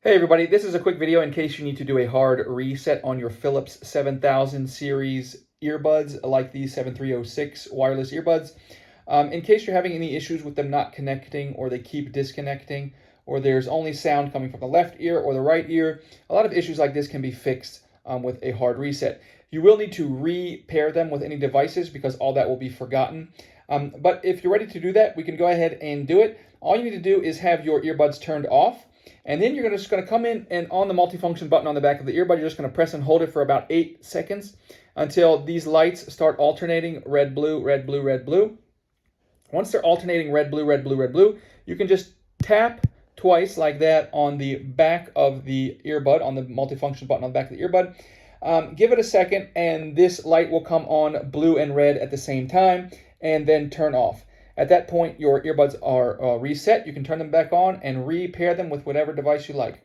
Hey everybody, this is a quick video in case you need to do a hard reset on your Philips 7000 series earbuds like these 7306 wireless earbuds. In case you're having any issues with them not connecting or they keep disconnecting or there's only sound coming from the left ear or the right ear, a lot of issues like this can be fixed with a hard reset. You will need to repair them with any devices because all that will be forgotten. But if you're ready to do that, we can go ahead and do it. All you need to do is have your earbuds turned off. And then you're just going to come in and on the multifunction button on the back of the earbud, you're just going to press and hold it for about 8 seconds until these lights start alternating red, blue, red, blue, red, blue. Once they're alternating red, blue, red, blue, red, blue, you can just tap twice like that on the back of the earbud, on the multifunction button on the back of the earbud. Give it a second and this light will come on blue and red at the same time and then turn off. At that point, your earbuds are reset. You can turn them back on and repair them with whatever device you like.